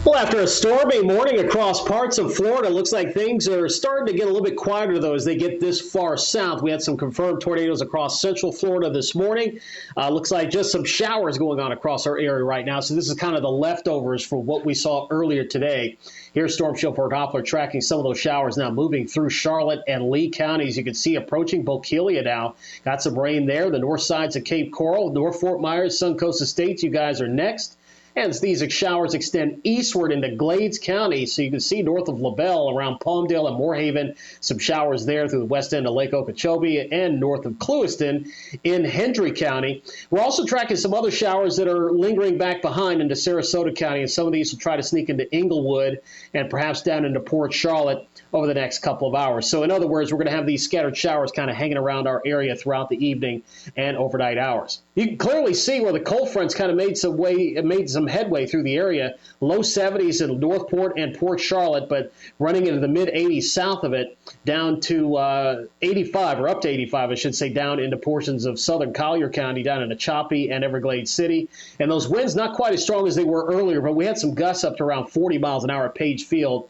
Well, after a stormy morning across parts of Florida, looks like things are starting to get a little bit quieter, though, as they get this far south. We had some confirmed tornadoes across central Florida this morning. Looks like just some showers going on across our area right now. So this is kind of the leftovers from what we saw earlier today. Here's Storm Shield Doppler tracking some of those showers now moving through Charlotte and Lee counties. You can see approaching Bokeelia now. Got some rain there. The north sides of Cape Coral, North Fort Myers, Suncoast Estates, you guys are next. As these showers extend eastward into Glades County, so you can see north of LaBelle around Palmdale and Moorhaven, some showers there through the west end of Lake Okeechobee and north of Clewiston in Hendry County. We're also tracking some other showers that are lingering back behind into Sarasota County, and some of these will try to sneak into Inglewood and perhaps down into Port Charlotte over the next couple of hours. So in other words, we're going to have these scattered showers kind of hanging around our area throughout the evening and overnight hours. You can clearly see where the cold fronts kind of made some headway through the area. Low 70s in Northport and Port Charlotte, but running into the mid 80s south of it, down to 85, or up to 85, I should say, down into portions of southern Collier County, down into Choppy and Everglades City. And those winds not quite as strong as they were earlier, but we had some gusts up to around 40 miles an hour at Page Field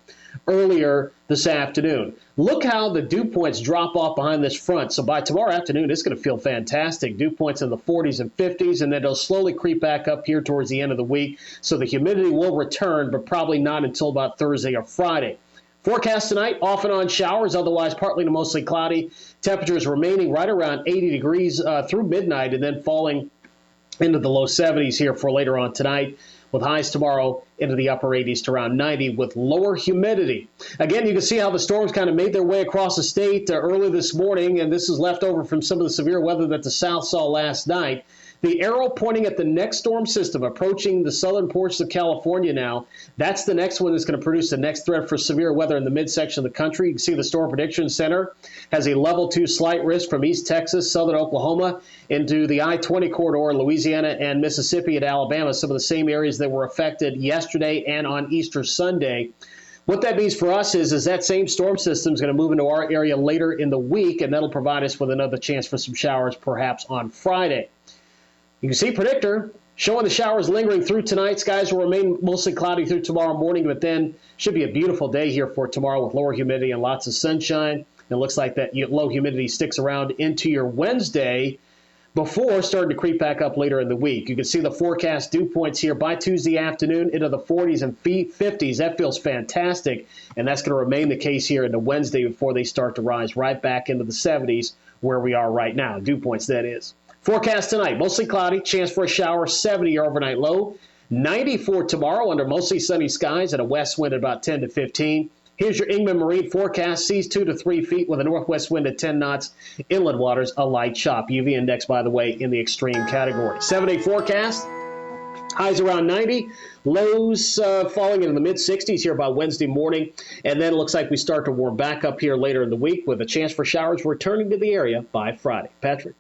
earlier this afternoon. Look how the dew points drop off behind this front. So by tomorrow afternoon, it's going to feel fantastic. Dew points in the 40s and 50s, and then it'll slowly creep back up here towards the end of the week. So the humidity will return, but probably not until about Thursday or Friday. Forecast tonight, off and on showers, otherwise partly to mostly cloudy. Temperatures remaining right around 80 degrees through midnight, and then falling into the low 70s here for later on tonight, with highs tomorrow into the upper 80s to around 90 with lower humidity. Again, you can see how the storms kind of made their way across the state early this morning, and this is left over from some of the severe weather that the South saw last night. The arrow pointing at the next storm system approaching the southern portions of California now. That's the next one that's going to produce the next threat for severe weather in the midsection of the country. You can see the Storm Prediction Center has a level 2 slight risk from East Texas, southern Oklahoma, into the I-20 corridor, Louisiana and Mississippi and Alabama, some of the same areas that were affected yesterday and on Easter Sunday. What that means for us is that same storm system is going to move into our area later in the week, and that'll provide us with another chance for some showers perhaps on Friday. You can see predictor showing the showers lingering through tonight. Skies will remain mostly cloudy through tomorrow morning, but then should be a beautiful day here for tomorrow with lower humidity and lots of sunshine. It looks like that low humidity sticks around into your Wednesday before starting to creep back up later in the week. You can see the forecast dew points here by Tuesday afternoon into the 40s and 50s. That feels fantastic, and that's going to remain the case here into Wednesday before they start to rise right back into the 70s where we are right now. Dew points, that is. Forecast tonight, mostly cloudy, chance for a shower, 70 your overnight low. 90 for tomorrow under mostly sunny skies and a west wind at about 10 to 15. Here's your Ingman Marine forecast, seas 2 to 3 feet with a northwest wind at 10 knots. Inland waters, a light chop. UV index, by the way, in the extreme category. 7-day forecast, highs around 90, lows falling into the mid-60s here by Wednesday morning. And then it looks like we start to warm back up here later in the week with a chance for showers returning to the area by Friday. Patrick.